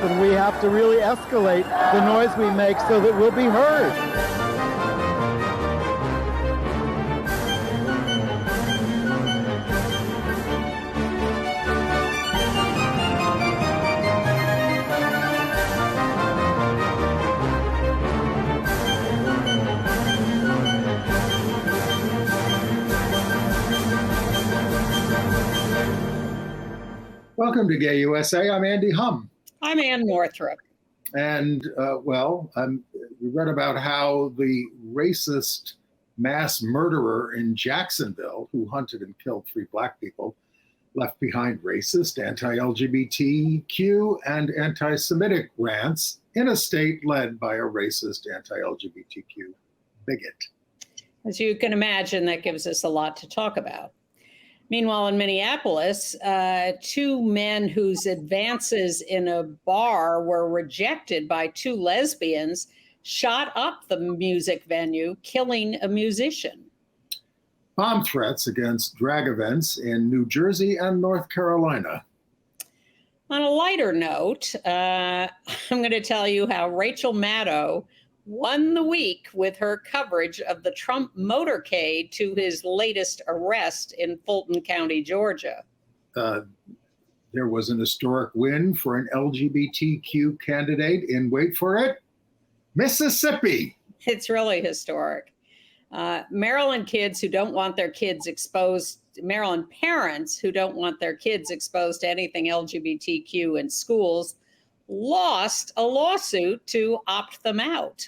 and we have to really escalate the noise we make so that we'll be heard. Welcome to Gay USA. I'm Andy Humm. I'm Ann Northrup. And, we read about how the racist mass murderer in Jacksonville, who hunted and killed 3 Black people, left behind racist, anti-LGBTQ, and anti-Semitic rants in a state led by a racist, anti-LGBTQ bigot. As you can imagine, that gives us a lot to talk about. Meanwhile, in Minneapolis, 2 men whose advances in a bar were rejected by 2 lesbians shot up the music venue, killing a musician. Bomb threats against drag events in New Jersey and North Carolina. On a lighter note, I'm going to tell you how Rachel Maddow won the week with her coverage of the Trump motorcade to his latest arrest in Fulton County, Georgia. There was an historic win for an LGBTQ candidate in, wait for it, Mississippi. It's really historic. Maryland parents who don't want their kids exposed to anything LGBTQ in schools lost a lawsuit to opt them out.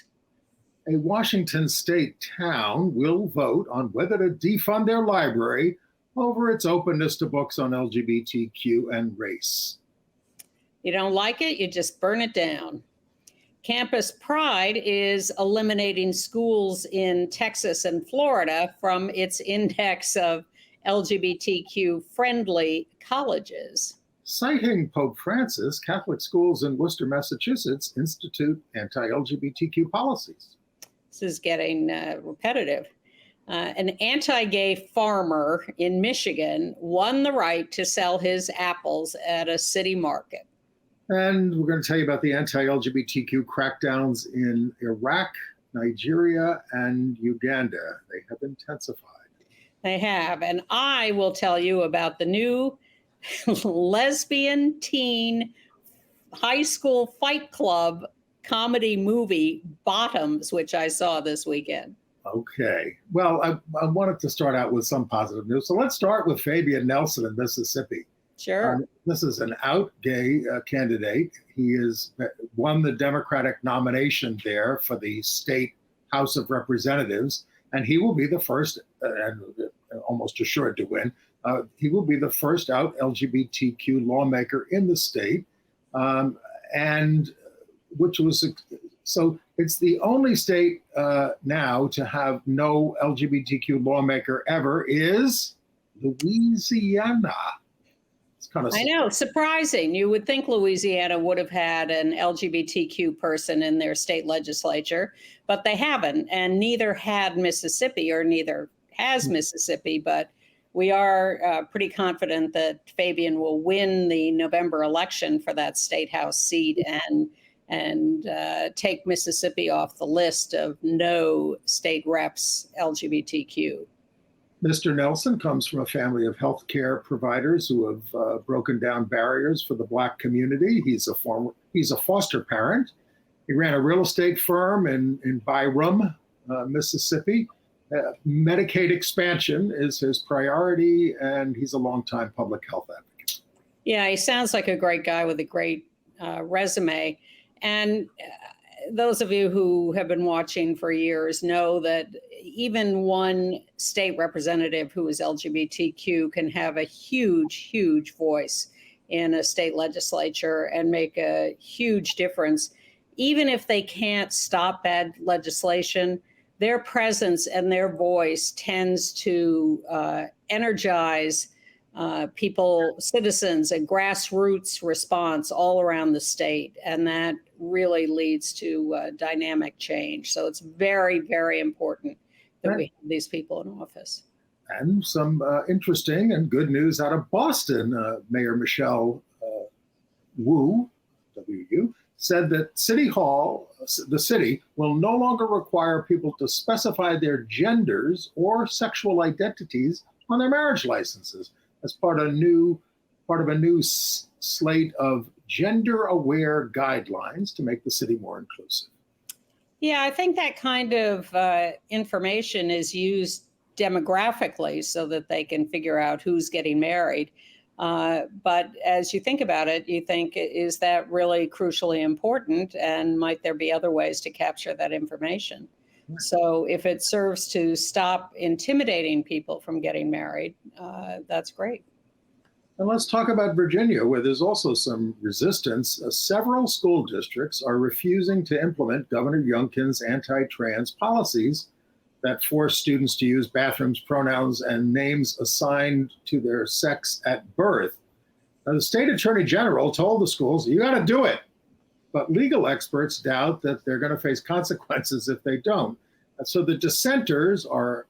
A Washington state town will vote on whether to defund their library over its openness to books on LGBTQ and race. You don't like it, you just burn it down. Campus Pride is eliminating schools in Texas and Florida from its index of LGBTQ-friendly colleges. Citing Pope Francis, Catholic schools in Worcester, Massachusetts institute anti-LGBTQ policies. This is getting repetitive. An anti-gay farmer in Michigan won the right to sell his apples at a city market. And we're going to tell you about the anti-LGBTQ crackdowns in Iraq, Nigeria, and Uganda. They have intensified. They have. And I will tell you about the new lesbian teen high school fight club comedy movie Bottoms, which I saw this weekend. Okay. Well, I wanted to start out with some positive news. So let's start with Fabian Nelson in Mississippi. Sure. This is an out gay candidate. He has won the Democratic nomination there for the state House of Representatives, and he will be the first, and almost assured to win, he will be the first out LGBTQ lawmaker in the state, so it's the only state now to have no LGBTQ lawmaker ever is Louisiana. It's kind of I know, surprising. You would think Louisiana would have had an LGBTQ person in their state legislature, but they haven't, and neither had Mississippi, or neither has Mississippi, but we are pretty confident that Fabian will win the November election for that state house seat and take Mississippi off the list of no state reps LGBTQ. Mr. Nelson comes from a family of healthcare providers who have broken down barriers for the Black community. He's a foster parent. He ran a real estate firm in Byram, Mississippi. Medicaid expansion is his priority, and he's a longtime public health advocate. Yeah, he sounds like a great guy with a great resume. And those of you who have been watching for years know that even one state representative who is LGBTQ can have a huge, huge voice in a state legislature and make a huge difference. Even if they can't stop bad legislation, their presence and their voice tends to energize people, citizens, a grassroots response all around the state. And that really leads to dynamic change. So it's very, very important that we have these people in office. And some interesting and good news out of Boston. Mayor Michelle Wu WU, said that the city will no longer require people to specify their genders or sexual identities on their marriage licenses as part of a new slate of gender-aware guidelines to make the city more inclusive. Yeah, I think that kind of information is used demographically so that they can figure out who's getting married. But as you think about it, you think, is that really crucially important? And might there be other ways to capture that information? So if it serves to stop intimidating people from getting married, that's great. And let's talk about Virginia, where there's also some resistance. Several school districts are refusing to implement Governor Youngkin's anti-trans policies that force students to use bathrooms, pronouns, and names assigned to their sex at birth. Now, the state attorney general told the schools, you got to do it. But legal experts doubt that they're going to face consequences if they don't. And so the dissenters are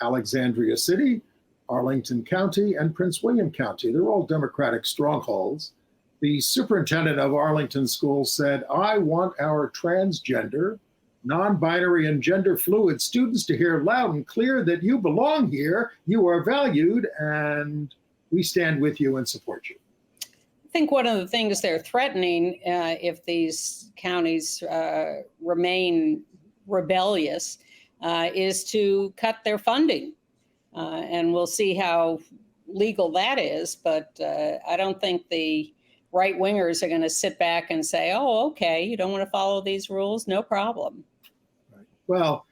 Alexandria City, Arlington County, and Prince William County. They're all Democratic strongholds. The superintendent of Arlington Schools said, I want our transgender, non-binary, and gender fluid students to hear loud and clear that you belong here, you are valued, and we stand with you and support you. I think one of the things they're threatening, if these counties remain rebellious, is to cut their funding. And we'll see how legal that is. But I don't think the right wingers are going to sit back and say, oh, okay, you don't want to follow these rules? No problem. Right. Well,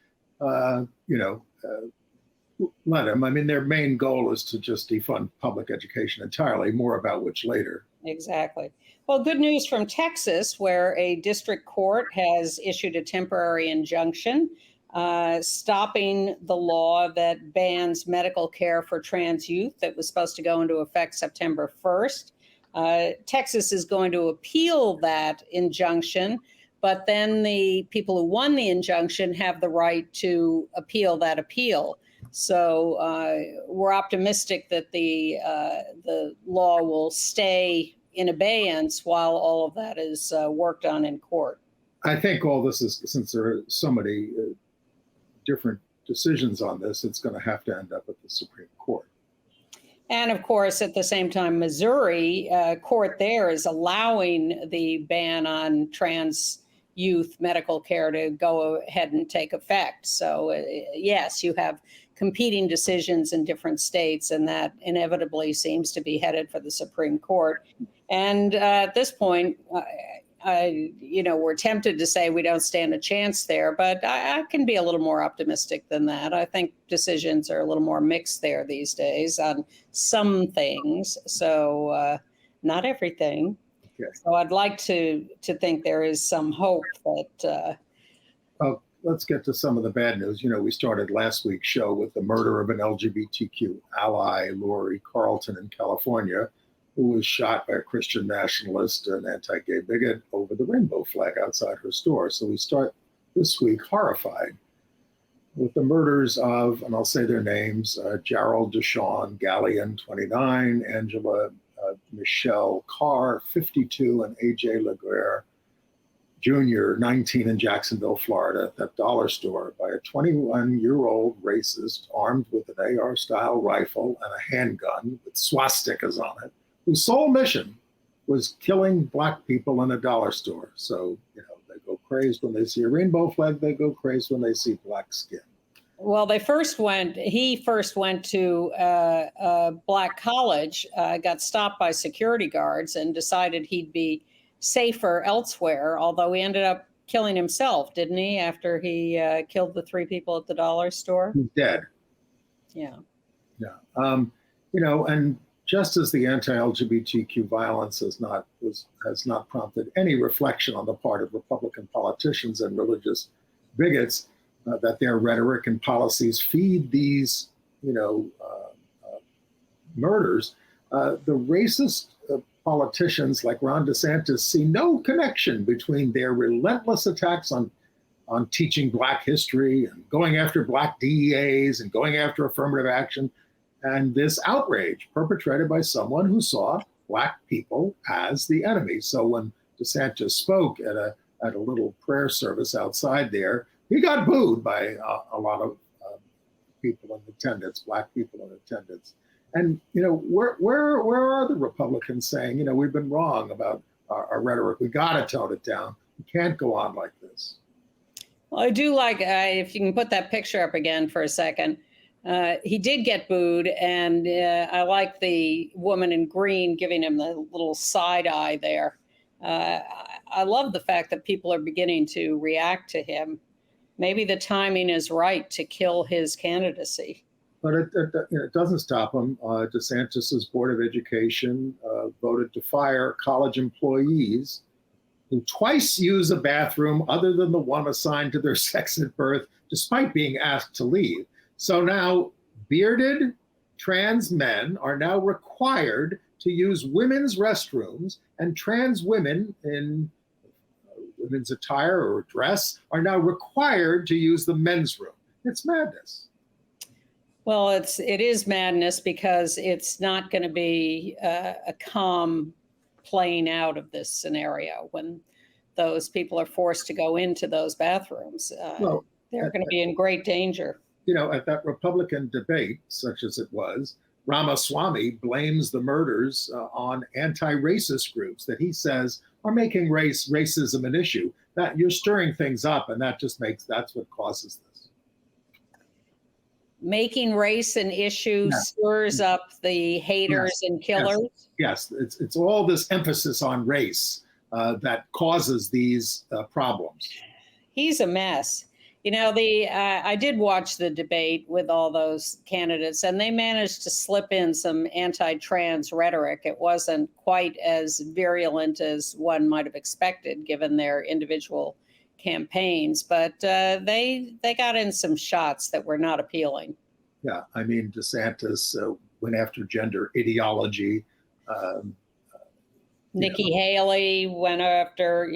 let them. I mean, their main goal is to just defund public education entirely, more about which later. Exactly. Well, good news from Texas, where a district court has issued a temporary injunction stopping the law that bans medical care for trans youth that was supposed to go into effect September 1st. Texas is going to appeal that injunction, but then the people who won the injunction have the right to appeal that appeal. So we're optimistic that the law will stay in abeyance while all of that is worked on in court. I think all this is, since there are so many different decisions on this, it's going to have to end up at the Supreme Court. And of course, at the same time, Missouri court there is allowing the ban on trans youth medical care to go ahead and take effect. So yes, you have competing decisions in different states, and that inevitably seems to be headed for the Supreme Court. And at this point, we're tempted to say we don't stand a chance there, but I can be a little more optimistic than that. I think decisions are a little more mixed there these days on some things, so not everything. Okay. So I'd like to think there is some hope that. Well, let's get to some of the bad news. We started last week's show with the murder of an LGBTQ ally, Lori Carlton, in California, who was shot by a Christian nationalist and anti-gay bigot over the rainbow flag outside her store. So we start this week horrified with the murders of, and I'll say their names, Gerald Deshawn Gallion, 29, Angela Michelle Carr, 52, and AJ Laguerre Jr., 19, in Jacksonville, Florida, at that dollar store by a 21-year-old racist armed with an AR-style rifle and a handgun with swastikas on it, whose sole mission was killing Black people in a dollar store. So, they go crazed when they see a rainbow flag, they go crazed when they see Black skin. Well, he first went to a Black college, got stopped by security guards and decided he'd be safer elsewhere, although he ended up killing himself, didn't he, after he killed the 3 people at the dollar store? He's dead. Yeah. Yeah. And just as the anti-LGBTQ violence has not prompted any reflection on the part of Republican politicians and religious bigots that their rhetoric and policies feed these, murders, the racist politicians like Ron DeSantis see no connection between their relentless attacks on teaching Black history and going after Black DEAs and going after affirmative action and this outrage perpetrated by someone who saw Black people as the enemy. So when DeSantis spoke at a little prayer service outside there, he got booed by a lot of people in attendance, Black people in attendance. And, where are the Republicans saying, we've been wrong about our rhetoric. We got to tone it down. We can't go on like this. Well, I do like, if you can put that picture up again for a second, he did get booed. And I like the woman in green giving him the little side eye there. I love the fact that people are beginning to react to him. Maybe the timing is right to kill his candidacy. But it doesn't stop him. DeSantis's Board of Education voted to fire college employees who twice use a bathroom other than the one assigned to their sex at birth, despite being asked to leave. So now bearded trans men are now required to use women's restrooms, and trans women in women's attire or dress are now required to use the men's room. It's madness. Well, it is madness because it's not going to be a calm playing out of this scenario when those people are forced to go into those bathrooms. They're going to be in great danger. At that Republican debate, such as it was, Ramaswamy blames the murders on anti-racist groups that he says are making racism an issue. That you're stirring things up, and that's what causes this. Making race an issue stirs up the haters and killers. Yes, it's all this emphasis on race that causes these problems. He's a mess. I did watch the debate with all those candidates, and they managed to slip in some anti-trans rhetoric. It wasn't quite as virulent as one might have expected, given their individual campaigns, but they got in some shots that were not appealing. Yeah, I mean, DeSantis went after gender ideology. Nikki Haley went after,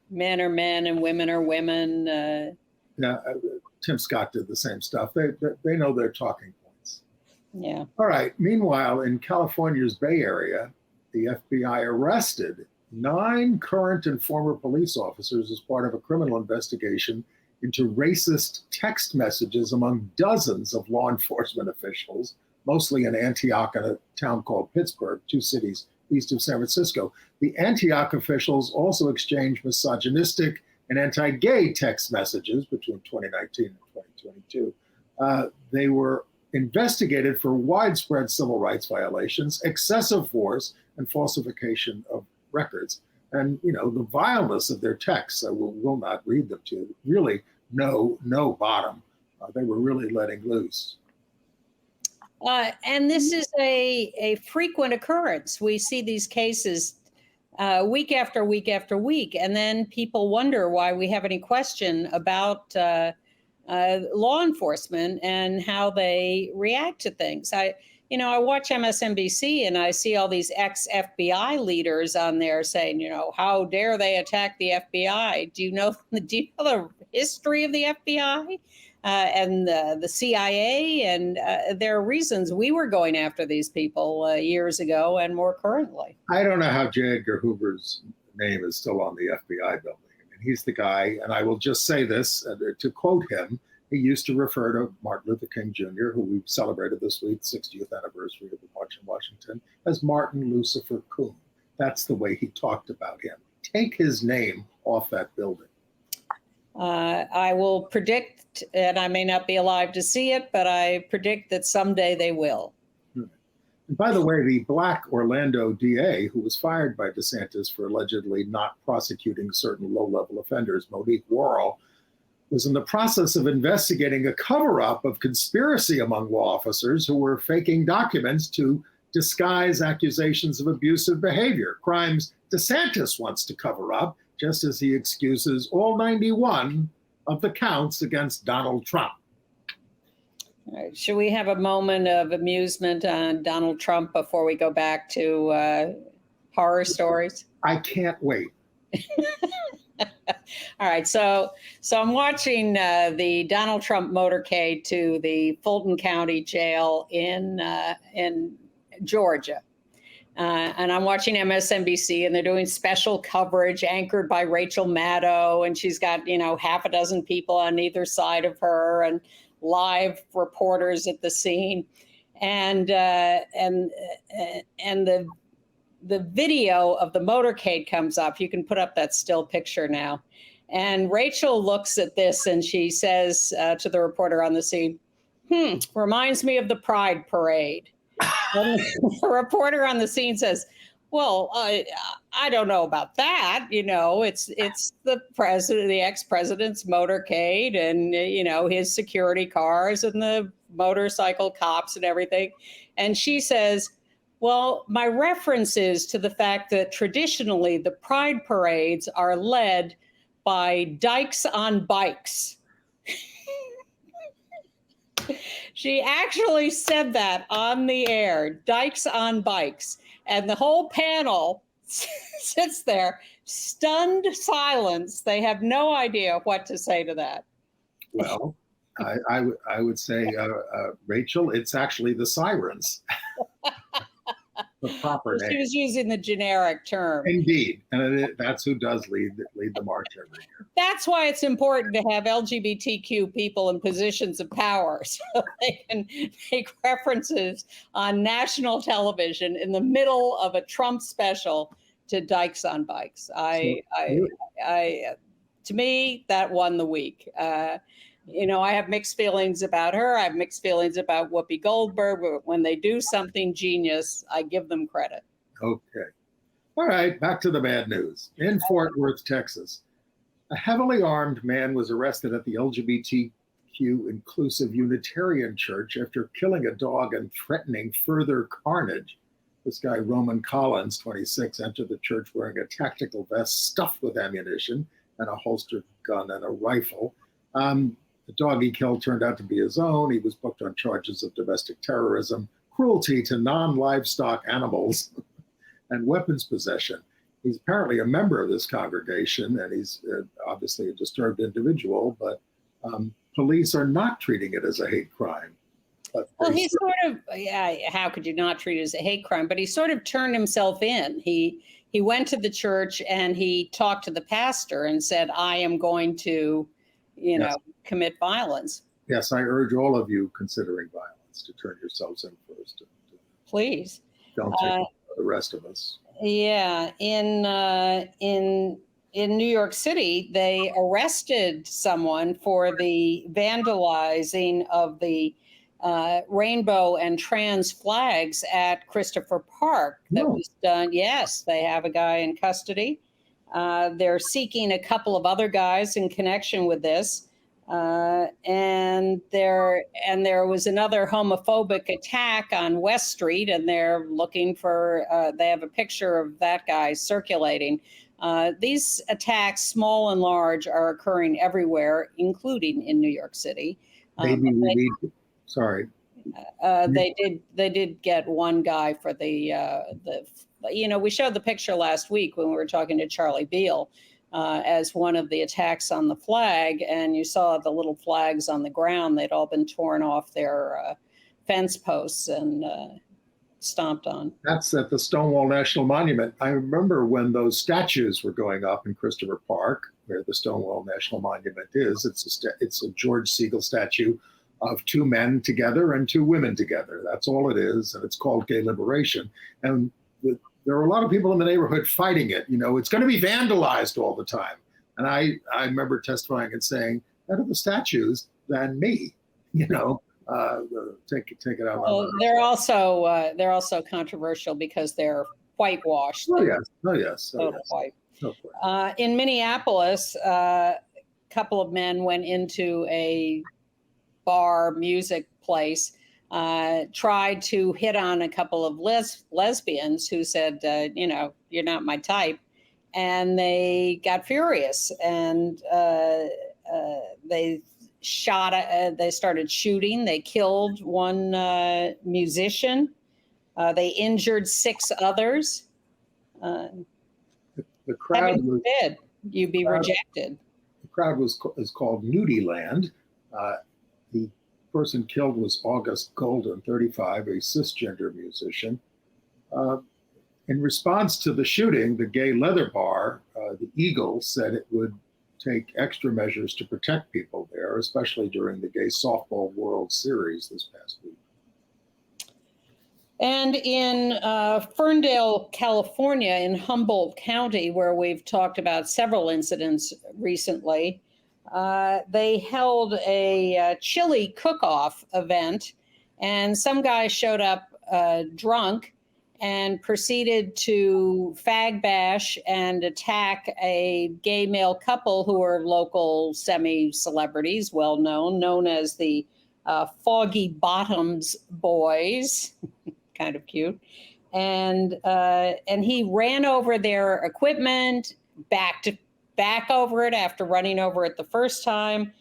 men are men and women are women. Tim Scott did the same stuff. They know their talking points. Yeah. All right. Meanwhile, in California's Bay Area, the FBI arrested 9 current and former police officers as part of a criminal investigation into racist text messages among dozens of law enforcement officials, mostly in Antioch and a town called Pittsburgh, 2 cities east of San Francisco. The Antioch officials also exchanged misogynistic and anti-gay text messages between 2019 and 2022. They were investigated for widespread civil rights violations, excessive force, and falsification of records. And, the vileness of their texts, I will not read them to you, really no bottom. They were really letting loose. And this is a frequent occurrence. We see these cases week after week after week, and then people wonder why we have any question about law enforcement and how they react to things. I watch MSNBC and I see all these ex-FBI leaders on there saying, how dare they attack the FBI? Do you know the history of the FBI and the CIA? And there are reasons we were going after these people years ago and more currently. I don't know how J. Edgar Hoover's name is still on the FBI building. And he's the guy, and I will just say this, to quote him, he used to refer to Martin Luther King Jr., who we've celebrated this week, 60th anniversary of the March in Washington, as Martin Lucifer Coon. That's the way he talked about him. Take his name off that building. I will predict, and I may not be alive to see it, but I predict that someday they will. And by the way, the Black Orlando DA, who was fired by DeSantis for allegedly not prosecuting certain low-level offenders, Monique Worrell, was in the process of investigating a cover-up of conspiracy among law officers who were faking documents to disguise accusations of abusive behavior, crimes DeSantis wants to cover up, just as he excuses all 91 of the counts against Donald Trump. All right. Should we have a moment of amusement on Donald Trump before we go back to horror stories? I can't wait. All right, so I'm watching the Donald Trump motorcade to the Fulton County Jail in Georgia. And I'm watching MSNBC, and they're doing special coverage anchored by Rachel Maddow, and she's got half a dozen people on either side of her, and live reporters at the scene, and the video of the motorcade comes up. You can put up that still picture now, and Rachel looks at this and she says to the reporter on the scene, reminds me of the Pride Parade. And the reporter on the scene says, well, I don't know about that. It's the ex-president's motorcade, and his security cars and the motorcycle cops and everything. And she says, well, my reference is to the fact that traditionally the Pride parades are led by dykes on bikes. She actually said that on the air, dykes on bikes. And the whole panel sits there, stunned silence. They have no idea what to say to that. Well, I would say, Rachel, it's actually the sirens. The proper name. She was using the generic term. Indeed. And that's who does lead the march every year. That's why it's important to have LGBTQ people in positions of power, so they can make references on national television in the middle of a Trump special to dykes on bikes. To me, that won the week. I have mixed feelings about her. I have mixed feelings about Whoopi Goldberg. But when they do something genius, I give them credit. Okay. All right, back to the bad news. In Fort Worth, Texas, a heavily armed man was arrested at the LGBTQ inclusive Unitarian Church after killing a dog and threatening further carnage. This guy, Roman Collins, 26, entered the church wearing a tactical vest stuffed with ammunition and a holstered gun and a rifle. The dog he killed turned out to be his own. He was booked on charges of domestic terrorism, cruelty to non-livestock animals, and weapons possession. He's apparently a member of this congregation, and he's obviously a disturbed individual, but police are not treating it as a hate crime. Well, he sort of, how could you not treat it as a hate crime? But he sort of turned himself in. He went to the church and he talked to the pastor and said, I am going to, commit violence. Yes, I urge all of you considering violence to turn yourselves in first. Please. Don't take the rest of us. Yeah, in New York City, they arrested someone for the vandalizing of the rainbow and trans flags at Christopher Park that was done. Yes, they have a guy in custody. They're seeking a couple of other guys in connection with this. And there was another homophobic attack on West Street, and they're looking for, they have a picture of that guy circulating. These attacks, small and large, are occurring everywhere, including in New York City. They did get one guy for we showed the picture last week when we were talking to Charlie Beale as one of the attacks on the flag, and you saw the little flags on the ground. They'd all been torn off their fence posts and stomped on. That's at the Stonewall National Monument. I remember when those statues were going up in Christopher Park, where the Stonewall National Monument is. It's a George Segal statue of two men together and two women together. That's all it is, and it's called Gay Liberation. And there are a lot of people in the neighborhood fighting it. It's going to be vandalized all the time. And I remember testifying and saying, better the statues than me, take it out. Well, they're also controversial because they're whitewashed. Oh yes. White. In Minneapolis, a couple of men went into a bar music place, tried to hit on a couple of lesbians who said, you're not my type. And they got furious and they started shooting. They killed one musician. They injured 6 others. The crowd was forbid you be rejected. The crowd is called Nudie Land. The person killed was August Golden, 35, a cisgender musician. In response to the shooting, the gay leather bar, the Eagle, said it would take extra measures to protect people there, especially during the Gay Softball World Series this past week. And in Ferndale, California, in Humboldt County, where we've talked about several incidents recently, they held a chili cook-off event, and some guy showed up drunk and proceeded to fag bash and attack a gay male couple who are local semi-celebrities, known as the Foggy Bottoms Boys. Kind of cute. And he ran over their equipment, back over it after running over it the first time.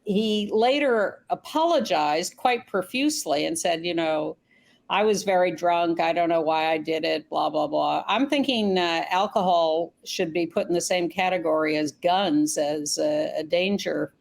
He later apologized quite profusely and said, I was very drunk. I don't know why I did it, blah, blah, blah. I'm thinking alcohol should be put in the same category as guns, as a danger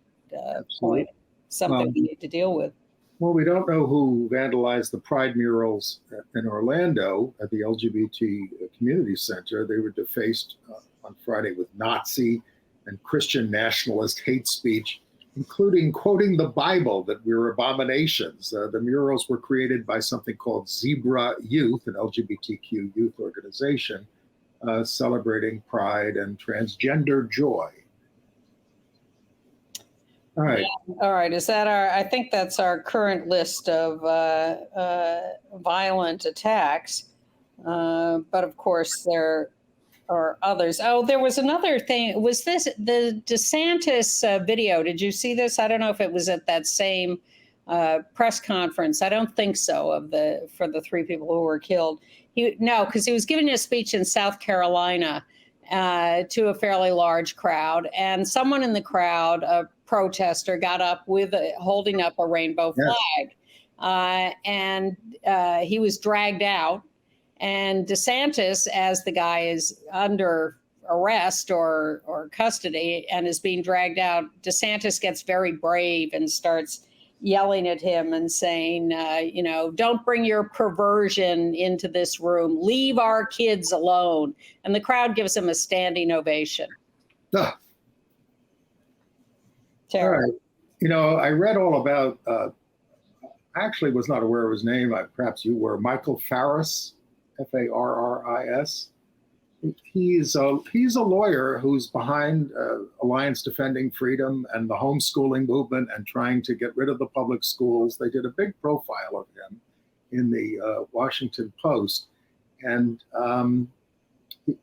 point, something we need to deal with. Well, we don't know who vandalized the Pride murals in Orlando at the LGBT Community Center. They were defaced on Friday with Nazi and Christian nationalist hate speech, including quoting the Bible that we're abominations. The murals were created by something called Zebra Youth, an LGBTQ youth organization, celebrating pride and transgender joy. All right. Yeah. All right. Is that I think that's our current list of violent attacks. But of course, there are others. Oh, there was another thing. Was this the DeSantis video? Did you see this? I don't know if it was at that same press conference. I don't think so. For the three people who were killed. Because he was giving a speech in South Carolina to a fairly large crowd, and someone in the crowd, a protester, got up holding up a rainbow flag, and he was dragged out. And DeSantis, as the guy is under arrest or custody and is being dragged out, DeSantis gets very brave and starts yelling at him and saying, don't bring your perversion into this room. Leave our kids alone. And the crowd gives him a standing ovation. Ah. Terrible. All right. I read all about, I actually was not aware of his name. Perhaps you were. Michael Farris. Farris. He's a lawyer who's behind Alliance Defending Freedom and the homeschooling movement and trying to get rid of the public schools. They did a big profile of him in the Washington Post. And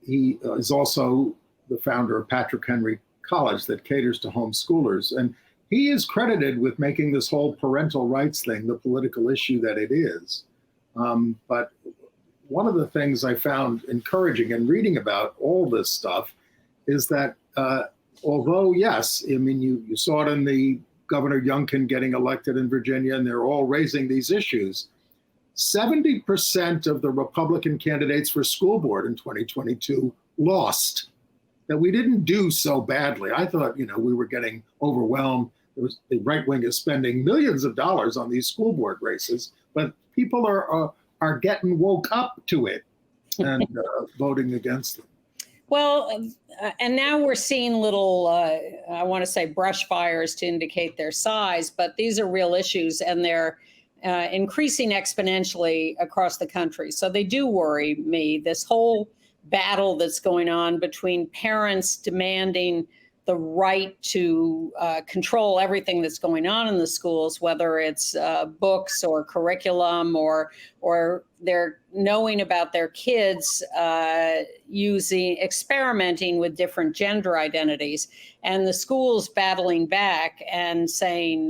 he is also the founder of Patrick Henry College that caters to homeschoolers. And he is credited with making this whole parental rights thing the political issue that it is. But one of the things I found encouraging in reading about all this stuff is that although, yes, you saw it in the Governor Youngkin getting elected in Virginia, and they're all raising these issues, 70% of the Republican candidates for school board in 2022 lost. That we didn't do so badly. I thought, we were getting overwhelmed. The right wing is spending millions of dollars on these school board races, but people are getting woke up to it and voting against them. Well, and now we're seeing little, I want to say brush fires to indicate their size, but these are real issues and they're increasing exponentially across the country. So they do worry me, this whole battle that's going on between parents demanding the right to control everything that's going on in the schools, whether it's books or curriculum or they're knowing about their kids experimenting with different gender identities, and the schools battling back and saying,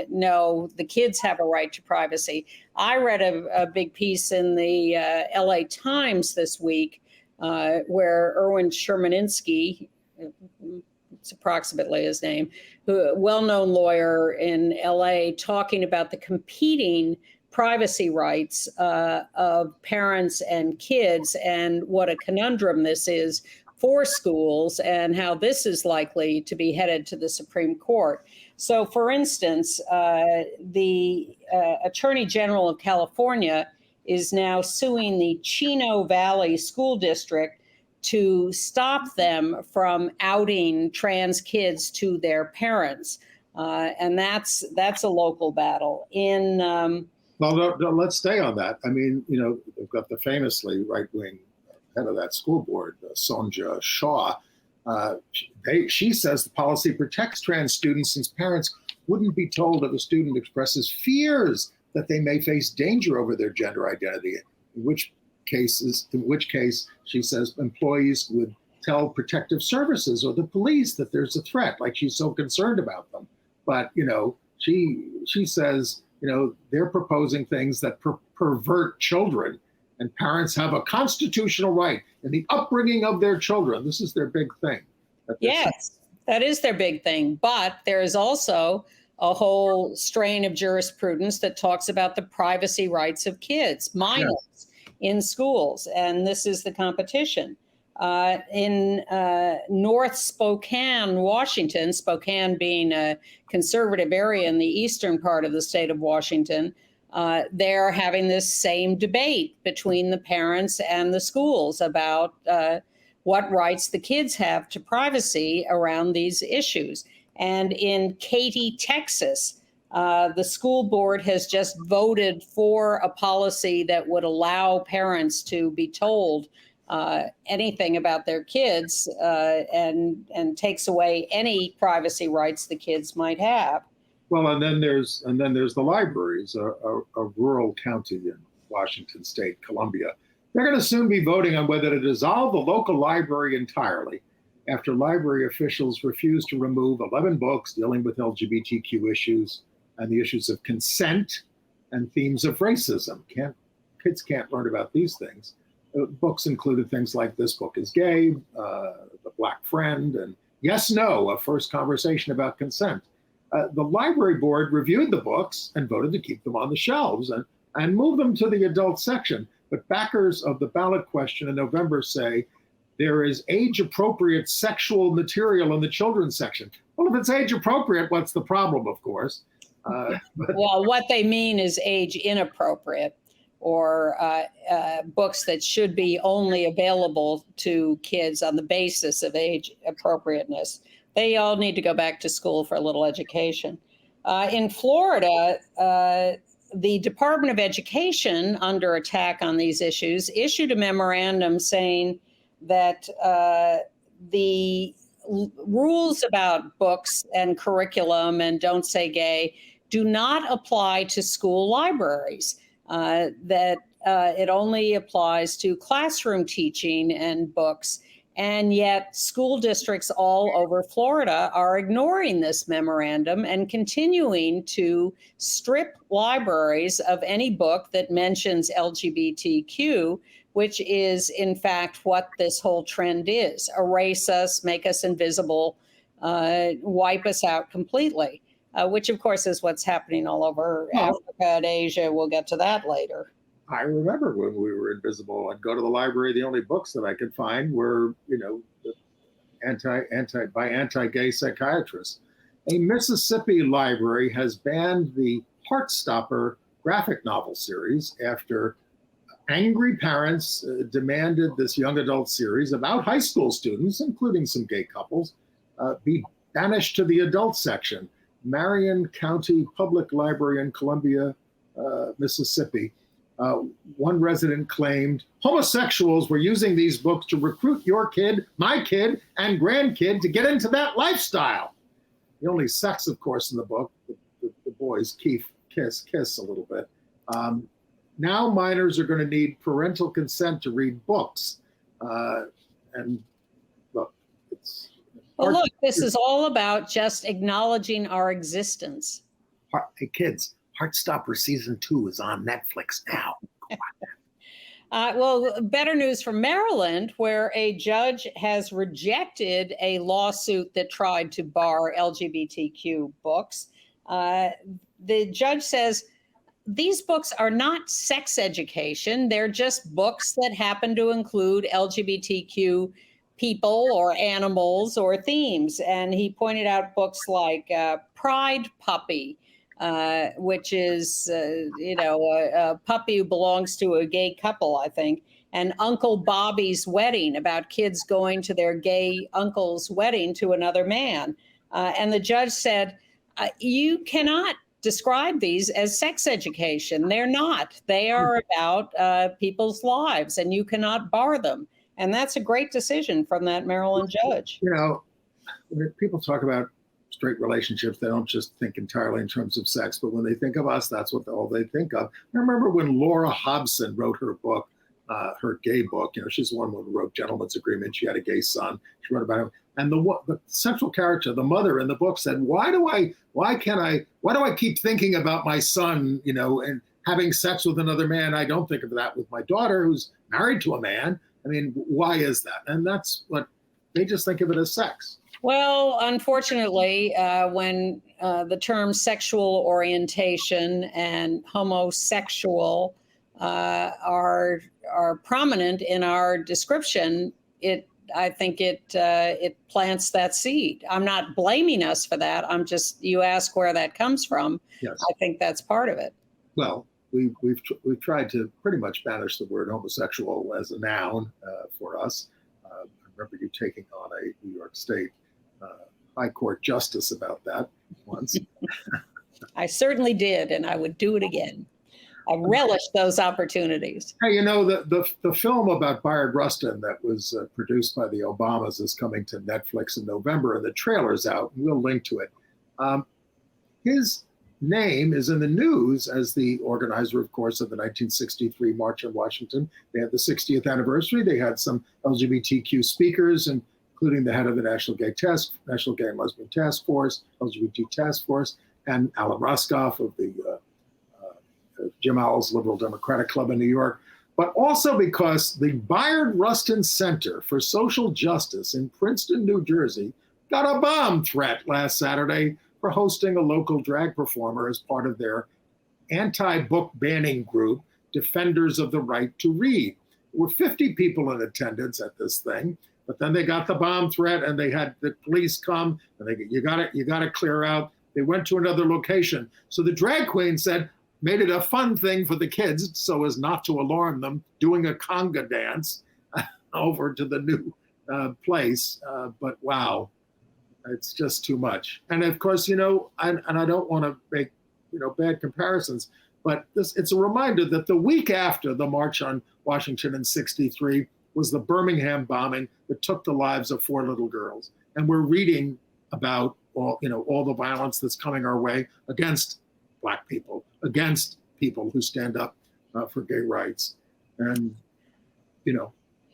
no, the kids have a right to privacy. I read a big piece in the LA Times this week where Erwin Shermaninsky, it's approximately his name, a well-known lawyer in LA, talking about the competing privacy rights of parents and kids and what a conundrum this is for schools and how this is likely to be headed to the Supreme Court. So, for instance, the Attorney General of California is now suing the Chino Valley School District to stop them from outing trans kids to their parents. And that's a local battle. Well, no, let's stay on that. I mean, they've got the famously right-wing head of that school board, Sonja Shaw. She says the policy protects trans students since parents wouldn't be told if a student expresses fears that they may face danger over their gender identity, in which case, she says employees would tell protective services or the police that there's a threat, like she's so concerned about them. But, she says, they're proposing things that pervert children, and parents have a constitutional right in the upbringing of their children. This is their big thing. Yes, that is their big thing. But there is also a whole strain of jurisprudence that talks about the privacy rights of kids, minors, in schools. And this is the competition. In North Spokane, Washington, Spokane being a conservative area in the eastern part of the state of Washington, they're having this same debate between the parents and the schools about what rights the kids have to privacy around these issues. And in Katy, Texas, the school board has just voted for a policy that would allow parents to be told anything about their kids and takes away any privacy rights the kids might have. Well, and then there's the libraries, a rural county in Washington State, Columbia. They're going to soon be voting on whether to dissolve the local library entirely after library officials refused to remove 11 books dealing with LGBTQ issues and the issues of consent and themes of racism. Kids can't learn about these things. Books included things like This Book is Gay, The Black Friend, and Yes, No, a first conversation about consent. The library board reviewed the books and voted to keep them on the shelves and move them to the adult section. But backers of the ballot question in November say there is age-appropriate sexual material in the children's section. Well, if it's age-appropriate, what's the problem, of course? Well, what they mean is age-inappropriate, or books that should be only available to kids on the basis of age appropriateness. They all need to go back to school for a little education. In Florida, the Department of Education, under attack on these issues, issued a memorandum saying that the rules about books and curriculum and Don't Say Gay do not apply to school libraries, that it only applies to classroom teaching and books. And yet school districts all over Florida are ignoring this memorandum and continuing to strip libraries of any book that mentions LGBTQ, which is in fact what this whole trend is: erase us, make us invisible, wipe us out completely, which of course is what's happening all over Africa and Asia. We'll get to that later. I remember when we were invisible. I'd go to the library. The only books that I could find were, anti-gay psychiatrists. A Mississippi library has banned the Heartstopper graphic novel series after angry parents demanded this young adult series about high school students, including some gay couples, be banished to the adult section. Marion County Public Library in Columbia, Mississippi. One resident claimed homosexuals were using these books to recruit your kid, my kid, and grandkid to get into that lifestyle. The only sex, of course, in the book, the boys kiss a little bit. Now minors are going to need parental consent to read books. And look, it's... Well, look, this is all about just acknowledging our existence. Hey, kids. Heartstopper season 2 is on Netflix now. Well, better news from Maryland, where a judge has rejected a lawsuit that tried to bar LGBTQ books. The judge says these books are not sex education. They're just books that happen to include LGBTQ people or animals or themes. And he pointed out books like Pride Puppy, which is, a puppy who belongs to a gay couple, I think, and Uncle Bobby's Wedding, about kids going to their gay uncle's wedding to another man. And the judge said, you cannot describe these as sex education. They're not. They are about people's lives, and you cannot bar them. And that's a great decision from that Maryland judge. When people talk about straight relationships, they don't just think entirely in terms of sex, but when they think of us, that's what all they think of. I remember when Laura Hobson wrote her book, her gay book. She's the one who wrote Gentleman's Agreement. She had a gay son. She wrote about him. And the central character, the mother in the book, said, why do I keep thinking about my son, and having sex with another man? I don't think of that with my daughter, who's married to a man. I mean, why is that? And that's what they just think of it as sex. Well, unfortunately, when the term sexual orientation and homosexual are prominent in our description, I think it plants that seed. I'm not blaming us for that. You ask where that comes from. Yes. I think that's part of it. Well, we've tried to pretty much banish the word homosexual as a noun for us. I remember you taking on a New York State High Court justice about that once. I certainly did, and I would do it again. I relish those opportunities. Hey, the film about Bayard Rustin that was produced by the Obamas is coming to Netflix in November, and the trailer's out. We'll link to it. His name is in the news as the organizer, of course, of the 1963 March on Washington. They had the 60th anniversary. They had some LGBTQ speakers, including the head of the National Gay and Lesbian Task Force, LGBT Task Force, and Alan Roscoff of the Jim Owl's Liberal Democratic Club in New York, but also because the Bayard Rustin Center for Social Justice in Princeton, New Jersey, got a bomb threat last Saturday for hosting a local drag performer as part of their anti-book banning group, Defenders of the Right to Read. There were 50 people in attendance at this thing, but then they got the bomb threat and they had the police come and you got to clear out. They went to another location. So the drag queen made it a fun thing for the kids so as not to alarm them, doing a conga dance over to the new place. But wow, it's just too much. And of course, and I don't want to make, bad comparisons, but it's a reminder that the week after the March on Washington in '63 was the Birmingham bombing that took the lives of 4 little girls. And we're reading about all the violence that's coming our way against Black people, against people who stand up for gay rights. And,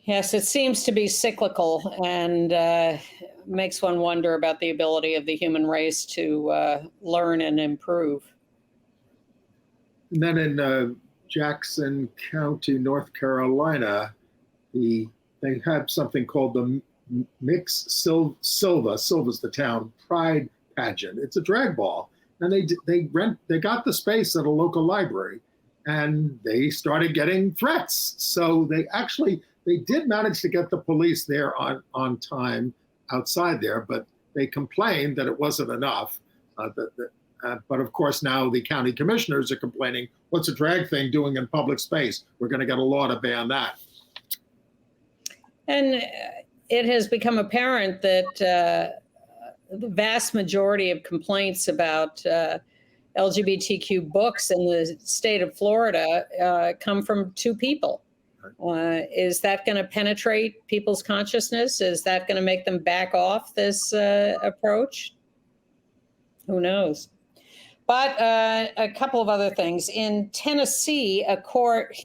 Yes, it seems to be cyclical and makes one wonder about the ability of the human race to learn and improve. And then in Jackson County, North Carolina, they had something called the Mix Silva's the town Pride pageant. It's a drag ball. And they got the space at a local library, and they started getting threats. So they did manage to get the police there on time outside there, but they complained that it wasn't enough. But of course now the county commissioners are complaining, what's a drag thing doing in public space? We're going to get a law to ban that. And it has become apparent that the vast majority of complaints about LGBTQ books in the state of Florida come from 2 people. Is that going to penetrate people's consciousness? Is that going to make them back off this approach? Who knows? But a couple of other things. In Tennessee, a court,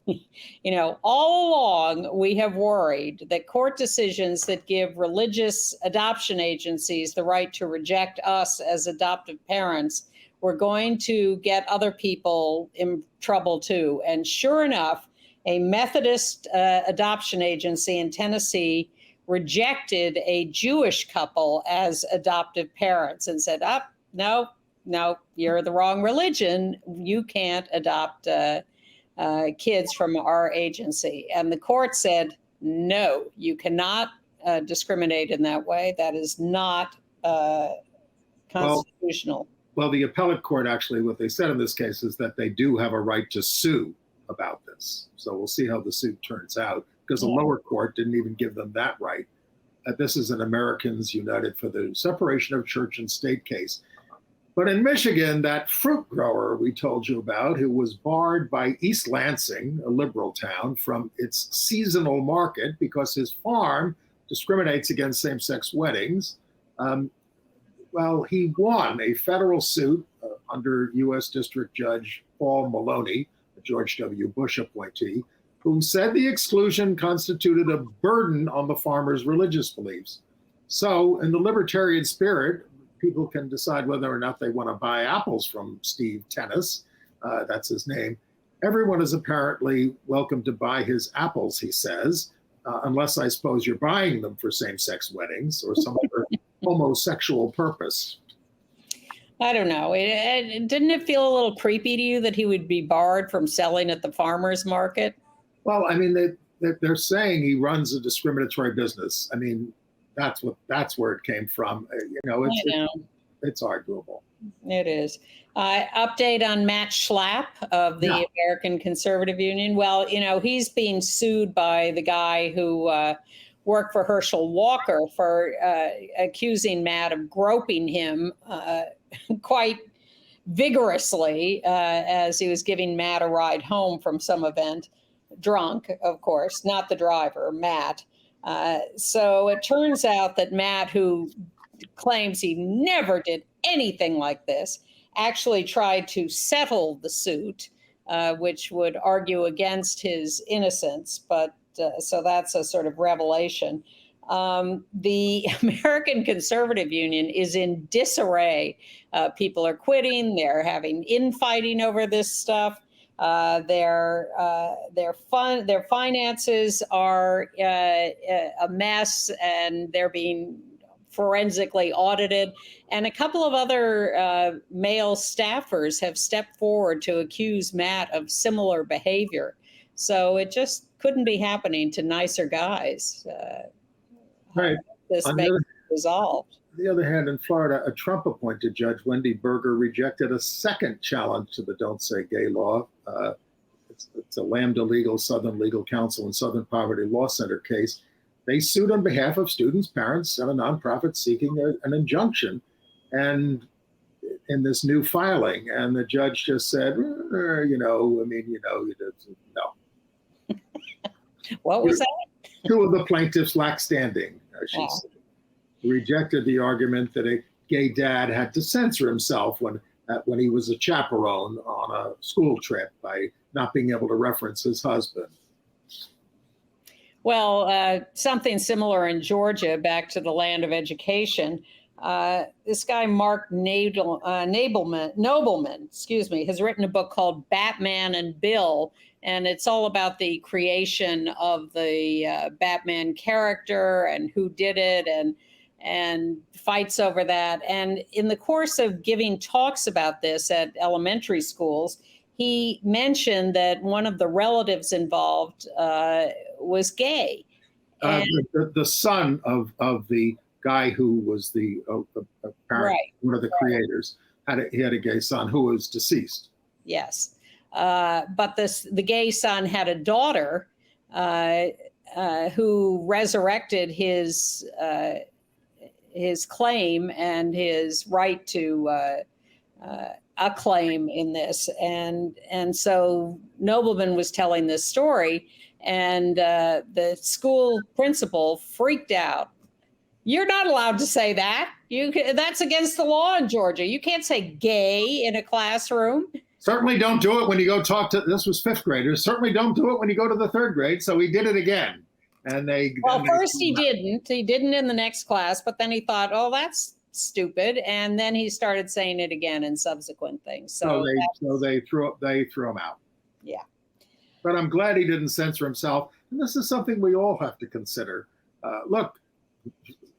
all along we have worried that court decisions that give religious adoption agencies the right to reject us as adoptive parents were going to get other people in trouble too. And sure enough, a Methodist adoption agency in Tennessee rejected a Jewish couple as adoptive parents and said, no, you're the wrong religion. You can't adopt kids from our agency. And the court said, no, you cannot discriminate in that way. That is not constitutional. Well, the appellate court actually, what they said in this case is that they do have a right to sue about this. So we'll see how the suit turns out, because the lower court didn't even give them that right. This is an Americans United for the Separation of Church and State case. But in Michigan, that fruit grower we told you about, who was barred by East Lansing, a liberal town, from its seasonal market because his farm discriminates against same-sex weddings. Well, he won a federal suit under U.S. District Judge Paul Maloney, a George W. Bush appointee, who said the exclusion constituted a burden on the farmer's religious beliefs. So, in the libertarian spirit, people can decide whether or not they want to buy apples from Steve Tennis. That's his name. Everyone is apparently welcome to buy his apples, he says, unless I suppose you're buying them for same-sex weddings or some other homosexual purpose. I don't know. Didn't it feel a little creepy to you that he would be barred from selling at the farmer's market? Well, I mean, they're saying he runs a discriminatory business. I mean, that's where it came from. It's arguable. It is. Update on Matt Schlapp of the American Conservative Union. Well, he's being sued by the guy who worked for Herschel Walker for accusing Matt of groping him quite vigorously as he was giving Matt a ride home from some event. Drunk, of course, not the driver, Matt. So it turns out that Matt, who claims he never did anything like this, actually tried to settle the suit, which would argue against his innocence. But so that's a sort of revelation. The American Conservative Union is in disarray. People are quitting. They're having infighting over this stuff. Their finances are a mess, and they're being forensically audited. And a couple of other male staffers have stepped forward to accuse Matt of similar behavior. So it just couldn't be happening to nicer guys. Right. This may be resolved. On the other hand, in Florida, a Trump-appointed judge, Wendy Berger, rejected a second challenge to the Don't Say Gay law. It's a Lambda Legal, Southern Legal Counsel, and Southern Poverty Law Center case. They sued on behalf of students, parents, and a nonprofit seeking an injunction, and in this new filing. And the judge just said, no. What was that? Two of the plaintiffs lack standing, she said. Rejected the argument that a gay dad had to censor himself when he was a chaperone on a school trip by not being able to reference his husband. Well, something similar in Georgia, back to the land of education. This guy, Mark Nobleman, has written a book called Batman and Bill, and it's all about the creation of the Batman character and who did it, and fights over that. And in the course of giving talks about this at elementary schools, he mentioned that one of the relatives involved was gay. The son of the guy who was the parent, one of the creators, he had a gay son who was deceased. Yes. But the gay son had a daughter who resurrected his claim and his right to a claim in this. And so Nobleman was telling this story, and the school principal freaked out. You're not allowed to say that. That's against the law in Georgia. You can't say gay in a classroom. Certainly don't do it when you go talk to, this was fifth graders, certainly don't do it when you go to the third grade. So he did it again. And first he didn't in the next class, but then he thought, oh, that's stupid. And then he started saying it again in subsequent things. So they threw him out. Yeah. But I'm glad he didn't censor himself. And this is something we all have to consider. Look,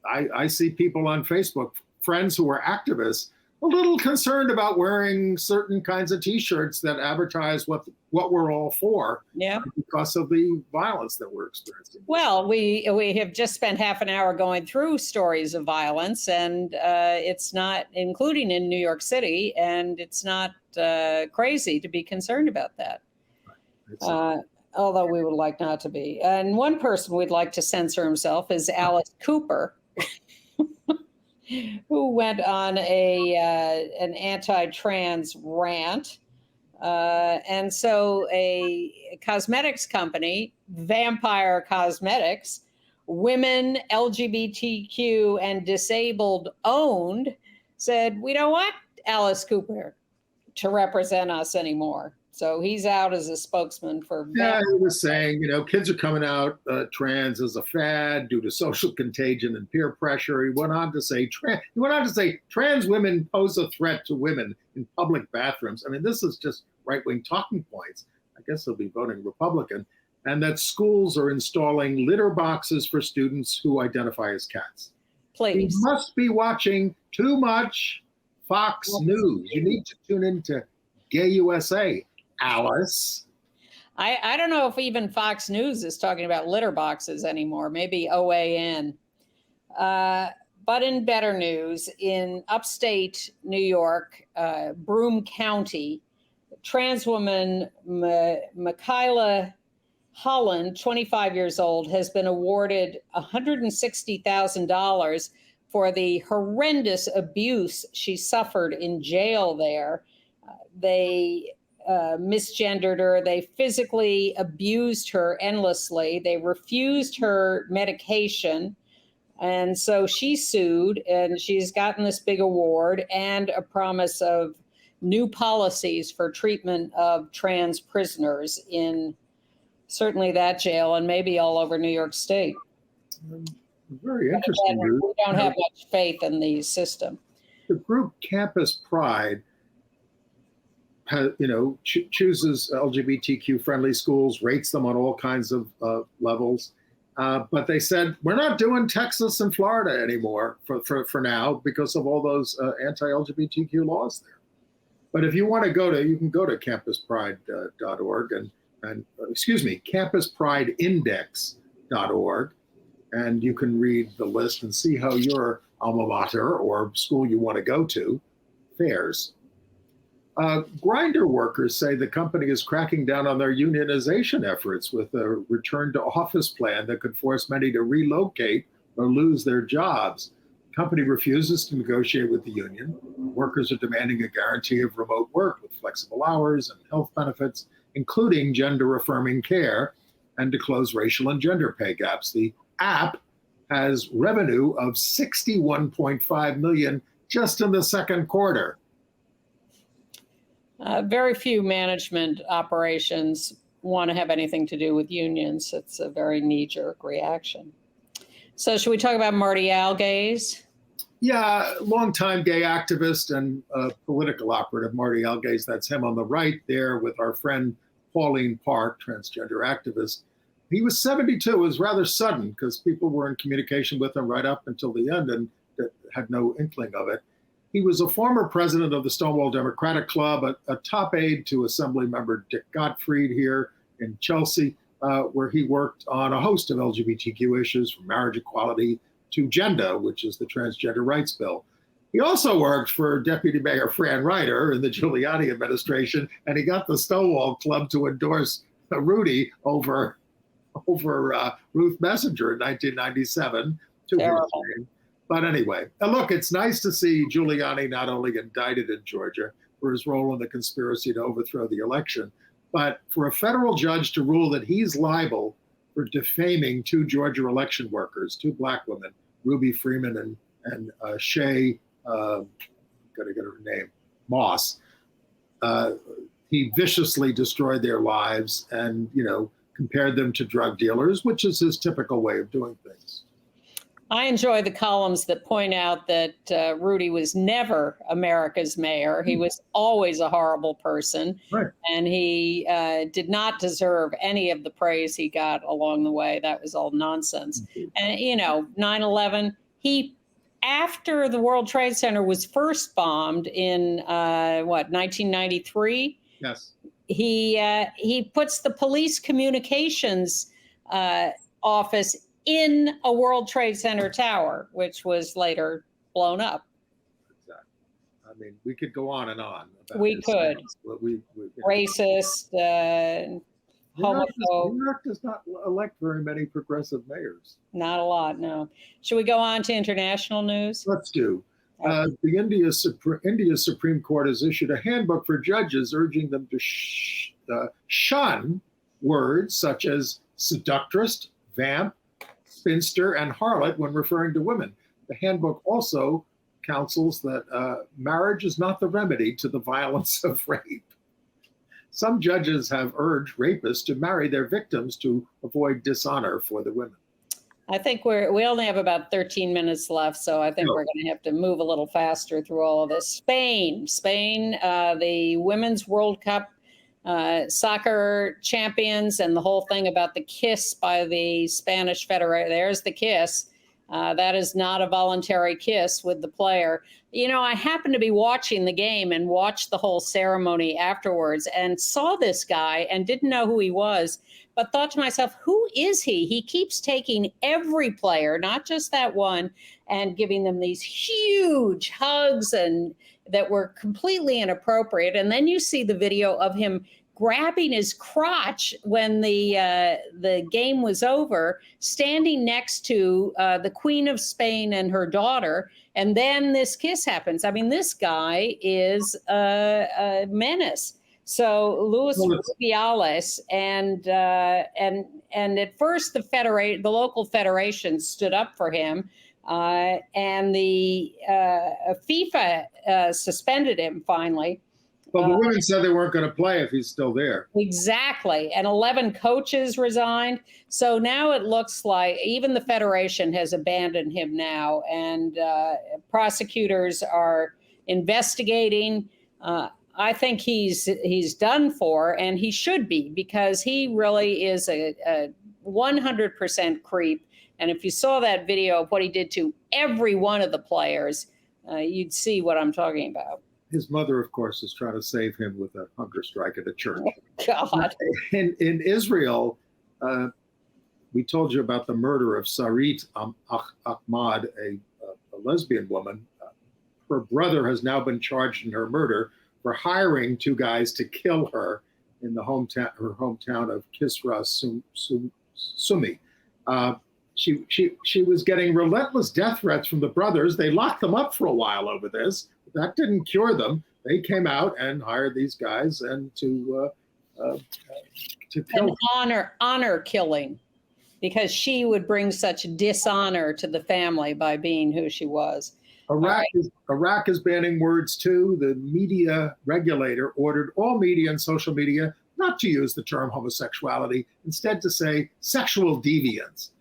I see people on Facebook, friends who are activists, a little concerned about wearing certain kinds of T-shirts that advertise what we're all for. Yeah. Because of the violence that we're experiencing. Well, we have just spent half an hour going through stories of violence, and it's not, including in New York City, and it's not crazy to be concerned about that. Although we would like not to be. And one person we'd like to censor himself is Alice Cooper, who went on an anti-trans rant. And so a cosmetics company, Vampire Cosmetics, women, LGBTQ, and disabled owned, said, we don't want Alice Cooper to represent us anymore. So he's out as a spokesman for. Yeah, he was saying, kids are coming out trans as a fad due to social contagion and peer pressure. He went on to say trans women pose a threat to women in public bathrooms. I mean, this is just right-wing talking points. I guess they'll be voting Republican. And that schools are installing litter boxes for students who identify as cats. Please. You must be watching too much Fox News. You need to tune into Gay USA. Alice. I don't know if even Fox News is talking about litter boxes anymore, maybe OAN. But in better news, in upstate New York, Broome County, trans woman Michaela Holland, 25 years old, has been awarded $160,000 for the horrendous abuse she suffered in jail there. They misgendered her. They physically abused her endlessly. They refused her medication. And so she sued, and she's gotten this big award and a promise of new policies for treatment of trans prisoners in certainly that jail and maybe all over New York State. Very interesting. We don't have much faith in the system. The group Campus Pride chooses LGBTQ-friendly schools, rates them on all kinds of levels. But they said, we're not doing Texas and Florida anymore for now because of all those anti-LGBTQ laws there. But if you want to you can go to campuspride.org and campusprideindex.org, and you can read the list and see how your alma mater or school you want to go to fares. Grindr workers say the company is cracking down on their unionization efforts with a return to office plan that could force many to relocate or lose their jobs. The company refuses to negotiate with the union. Workers are demanding a guarantee of remote work with flexible hours and health benefits, including gender-affirming care, and to close racial and gender pay gaps. The app has revenue of $61.5 million just in the second quarter. Very few management operations want to have anything to do with unions. It's a very knee-jerk reaction. So should we talk about Marty Algaze? Yeah, longtime gay activist and political operative Marty Algaze. That's him on the right there with our friend Pauline Park, transgender activist. He was 72. It was rather sudden because people were in communication with him right up until the end and had no inkling of it. He was a former president of the Stonewall Democratic Club, a top aide to Assembly member Dick Gottfried here in Chelsea, where he worked on a host of LGBTQ issues, from marriage equality to GENDA, which is the transgender rights bill. He also worked for Deputy Mayor Fran Ryder in the Giuliani administration, and he got the Stonewall Club to endorse Rudy over Ruth Messenger in 1997. But anyway, look, it's nice to see Giuliani not only indicted in Georgia for his role in the conspiracy to overthrow the election, but for a federal judge to rule that he's liable for defaming two Georgia election workers, two black women, Ruby Freeman and Shay, gotta get her name, Moss. He viciously destroyed their lives and, compared them to drug dealers, which is his typical way of doing things. I enjoy the columns that point out that Rudy was never America's mayor. He was always a horrible person. Right. And he did not deserve any of the praise he got along the way. That was all nonsense. And, 9/11, he after the World Trade Center was first bombed in 1993. Yes. He puts the police communications office in a World Trade Center tower, which was later blown up. Exactly. I mean, we could go on and on. About We this could. things, but we Racist, homophobe. New York does not elect very many progressive mayors. Not a lot, no. Should we go on to international news? Let's do. The India Supreme Court has issued a handbook for judges urging them to shun words such as seductress, vamp, spinster, and harlot when referring to women. The handbook also counsels that marriage is not the remedy to the violence of rape. Some judges have urged rapists to marry their victims to avoid dishonor for the women. I think we only have about 13 minutes left, so I think we're going to have to move a little faster through all of this. Spain, the Women's World Cup soccer champions, and the whole thing about the kiss by the Spanish Federation. There's the kiss. That is not a voluntary kiss with the player. You know, I happened to be watching the game and watched the whole ceremony afterwards and saw this guy and didn't know who he was, but thought to myself, who is he? He keeps taking every player, not just that one, and giving them these huge hugs and that were completely inappropriate. And then you see the video of him grabbing his crotch when the game was over, standing next to the Queen of Spain and her daughter, and then this kiss happens. I mean, this guy is a menace. So Luis Rubiales and at first the local federation stood up for him, and the FIFA suspended him finally. Well, the women said they weren't going to play if he's still there. Exactly. And 11 coaches resigned. So now it looks like even the federation has abandoned him now. And prosecutors are investigating. I think he's done for, and he should be, because he really is a 100% creep. And if you saw that video of what he did to every one of the players, you'd see what I'm talking about. His mother, of course, is trying to save him with a hunger strike at a church. Oh, God. In Israel, we told you about the murder of Sarit Ahmad, a lesbian woman. Her brother has now been charged in her murder for hiring two guys to kill her in her hometown of Kisra Sumi. She was getting relentless death threats from the brothers. They locked them up for a while over this. That didn't cure them. They came out and hired these guys and to kill. An honor killing, because she would bring such dishonor to the family by being who she was. Iraq is banning words too. The media regulator ordered all media and social media not to use the term homosexuality, instead to say sexual deviance.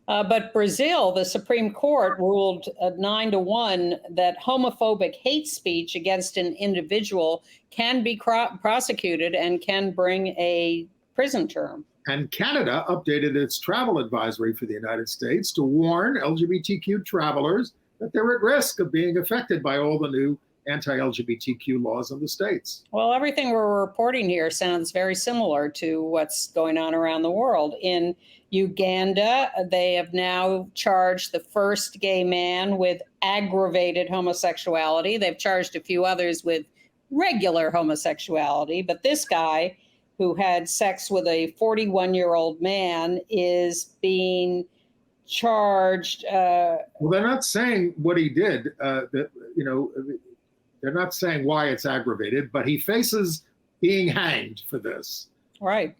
But Brazil, the Supreme Court ruled 9-1 that homophobic hate speech against an individual can be prosecuted and can bring a prison term. And Canada updated its travel advisory for the United States to warn LGBTQ travelers that they're at risk of being affected by all the new anti-LGBTQ laws in the states. Well, everything we're reporting here sounds very similar to what's going on around the world. In Uganda, they have now charged the first gay man with aggravated homosexuality. They've charged a few others with regular homosexuality, but this guy who had sex with a 41-year-old man is being charged. Well, they're not saying what he did. They're not saying why it's aggravated, but he faces being hanged for this. Right.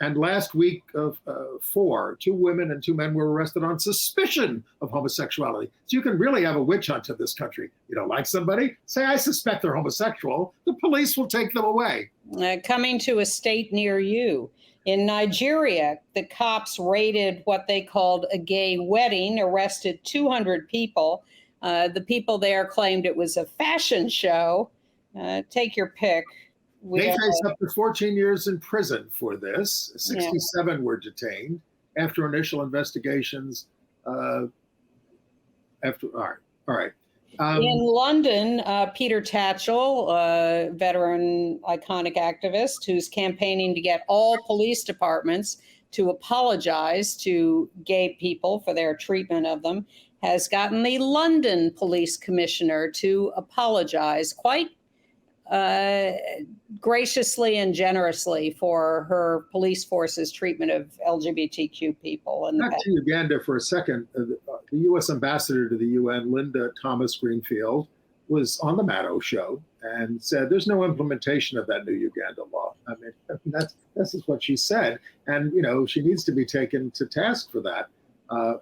And last week, two women and two men were arrested on suspicion of homosexuality. So you can really have a witch hunt in this country. You don't like somebody? Say, I suspect they're homosexual. The police will take them away. Coming to a state near you. In Nigeria, the cops raided what they called a gay wedding, arrested 200 people. The people there claimed it was a fashion show. Take your pick. They face up to 14 years in prison for this. 67 were detained after initial investigations. All right. In London, Peter Tatchell, a veteran iconic activist who's campaigning to get all police departments to apologize to gay people for their treatment of them, has gotten the London Police Commissioner to apologize quite graciously and generously for her police force's treatment of LGBTQ people. Back to Uganda for a second. The U.S. ambassador to the UN, Linda Thomas Greenfield, was on the Maddow show and said there's no implementation of that new Uganda law. I mean, this is what she said. And, she needs to be taken to task for that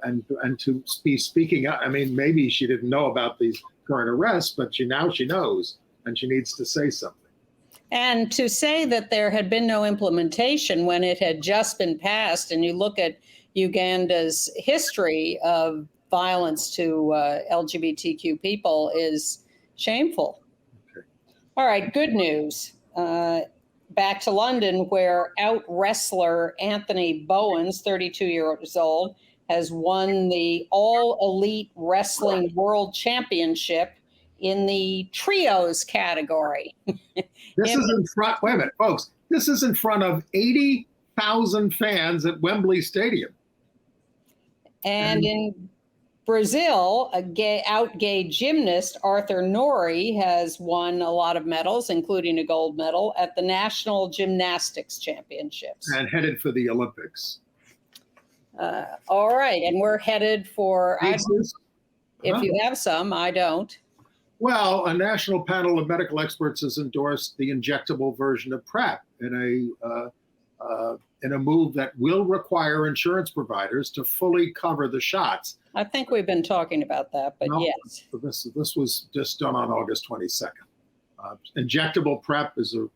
and to be speaking out. I mean, maybe she didn't know about these current arrests, but now she knows. And she needs to say something. And to say that there had been no implementation when it had just been passed, and you look at Uganda's history of violence to LGBTQ people, is shameful. Okay. All right, good news. Back to London, where out wrestler Anthony Bowens, 32 years old, has won the All Elite Wrestling World Championship in the trios category. This is in front, wait a minute, folks, this is in front of 80,000 fans at Wembley Stadium. And in Brazil, gay gymnast Arthur Nori has won a lot of medals, including a gold medal at the National Gymnastics Championships. And headed for the Olympics. All right, and we're headed for, if you have some, I don't. Well, a national panel of medical experts has endorsed the injectable version of PrEP in a move that will require insurance providers to fully cover the shots. I think we've been talking about that, but yes. This was just done on August 22nd. Injectable PrEP is a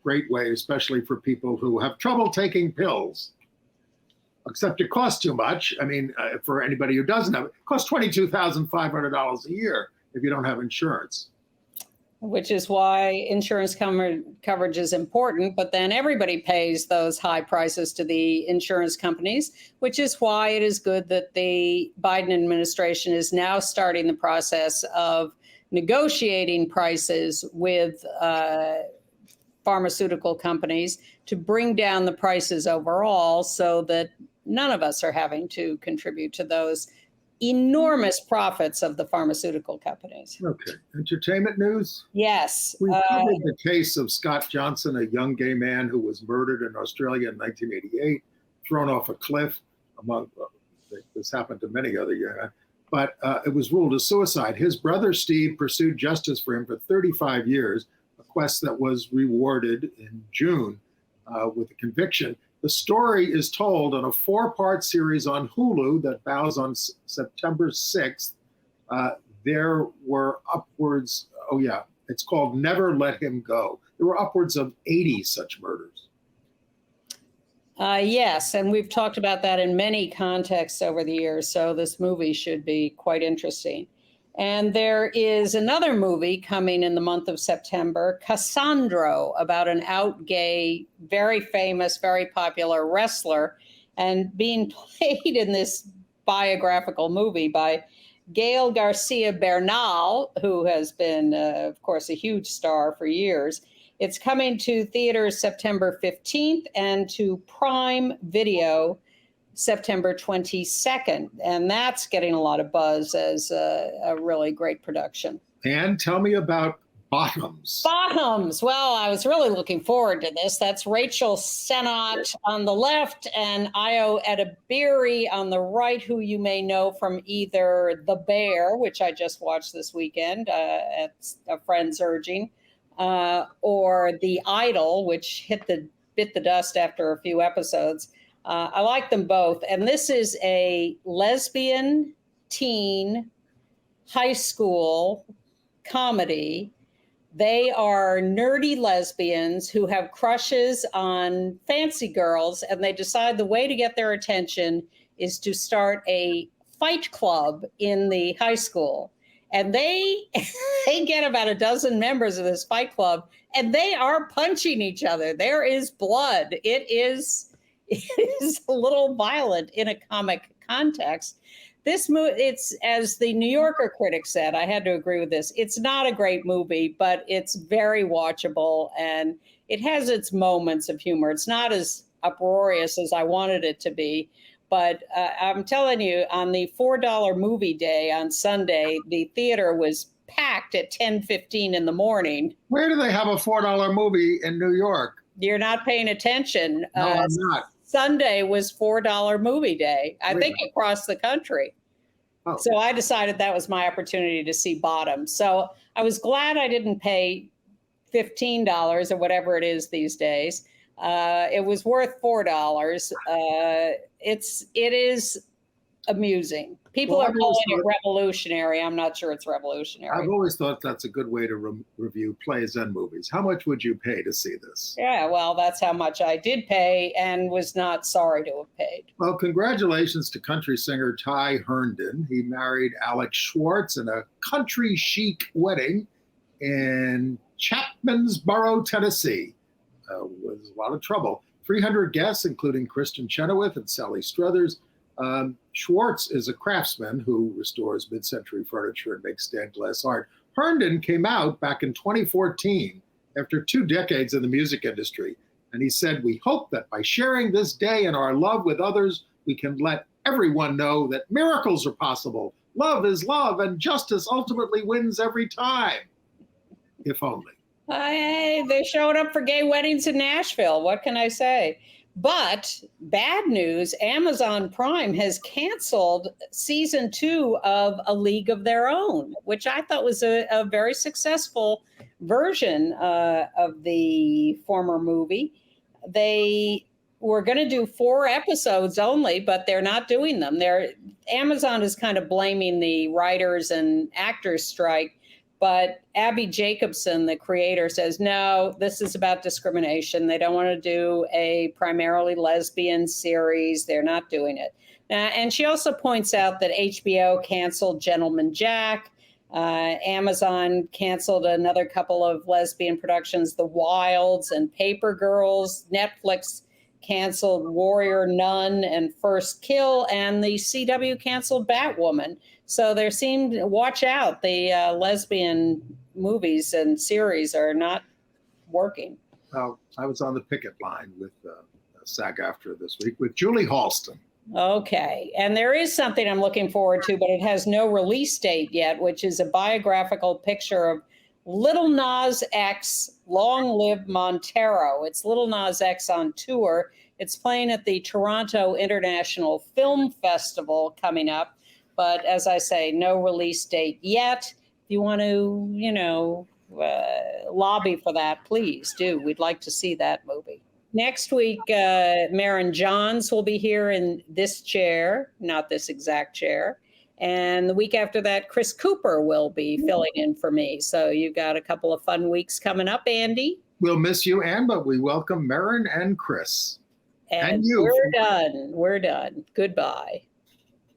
great way, especially for people who have trouble taking pills. Except it costs too much. I mean, for anybody who doesn't have it, it costs $22,500 a year if you don't have insurance. Which is why insurance coverage is important, but then everybody pays those high prices to the insurance companies, which is why it is good that the Biden administration is now starting the process of negotiating prices with pharmaceutical companies to bring down the prices overall so that none of us are having to contribute to those enormous profits of the pharmaceutical companies. Okay. Entertainment news? Yes. We covered the case of Scott Johnson, a young gay man who was murdered in Australia in 1988, thrown off a cliff. This happened to many other young men. But it was ruled a suicide. His brother, Steve, pursued justice for him for 35 years, a quest that was rewarded in June with a conviction. The story is told in a 4-part series on Hulu that bows on September 6th. There were upwards, it's called Never Let Him Go. There were upwards of 80 such murders. Yes, and we've talked about that in many contexts over the years, so this movie should be quite interesting. And there is another movie coming in the month of September, Cassandro, about an out gay, very famous, very popular wrestler, and being played in this biographical movie by Gael Garcia Bernal, who has been, of course, a huge star for years. It's coming to theaters September 15th and to Prime Video September 22nd. And that's getting a lot of buzz as a really great production. And tell me about Bottoms. Bottoms. Well, I was really looking forward to this. That's Rachel Sennott on the left and Ayo Edebiri on the right, who you may know from either The Bear, which I just watched this weekend at a friend's urging, or The Idol, which bit the dust after a few episodes. I like them both. And this is a lesbian teen high school comedy. They are nerdy lesbians who have crushes on fancy girls, and they decide the way to get their attention is to start a fight club in the high school. And they get about a dozen members of this fight club, and they are punching each other. There is blood. It it is a little violent in a comic context. This movie, it's, as the New Yorker critic said, I had to agree with this. It's not a great movie, but it's very watchable and it has its moments of humor. It's not as uproarious as I wanted it to be, but I'm telling you, on the $4 movie day on Sunday, the theater was packed at 10:15 in the morning. Where do they have a $4 movie in New York? You're not paying attention. No, I'm not. Sunday was $4 movie day, I think, across the country. Oh. So I decided that was my opportunity to see Bottom. So I was glad I didn't pay $15 or whatever it is these days. It was worth $4. It is amusing. People Well, are calling it revolutionary. I'm not sure it's revolutionary. I've always thought that's a good way to review plays and movies. How much would you pay to see this? Yeah, well, that's how much I did pay and was not sorry to have paid. Well, congratulations to country singer Ty Herndon. He married Alex Schwartz in a country chic wedding in Chapmansboro, Tennessee. Was a lot of trouble. 300 guests, including Kristen Chenoweth and Sally Struthers. Schwartz is a craftsman who restores mid-century furniture and makes stained glass art. Herndon came out back in 2014 after 2 decades in the music industry. And he said, "We hope that by sharing this day and our love with others, we can let everyone know that miracles are possible. Love is love and justice ultimately wins every time." If only. Hey, they showed up for gay weddings in Nashville. What can I say? But bad news, Amazon Prime has canceled season 2 of A League of Their Own, which I thought was a very successful version of the former movie. They were going to do 4 episodes only, but they're not doing them. Amazon is kind of blaming the writers and actors strike. But Abby Jacobson, the creator, says, no, this is about discrimination. They don't want to do a primarily lesbian series. They're not doing it. And she also points out that HBO canceled Gentleman Jack. Amazon canceled another couple of lesbian productions, The Wilds and Paper Girls. Netflix canceled Warrior Nun and First Kill. And the CW canceled Batwoman. So there seemed, watch out, the lesbian movies and series are not working. I was on the picket line with SAG-AFTRA this week with Julie Halston. Okay. And there is something I'm looking forward to, but it has no release date yet, which is a biographical picture of Little Nas X, Long Live Montero. It's Little Nas X on tour. It's playing at the Toronto International Film Festival coming up. But as I say, no release date yet. If you want to, lobby for that, please do. We'd like to see that movie. Next week, Maren Johns will be here in this chair, not this exact chair. And the week after that, Chris Cooper will be filling in for me. So you've got a couple of fun weeks coming up, Andy. We'll miss you, Ann, but we welcome Maren and Chris. And you. We're done. Goodbye.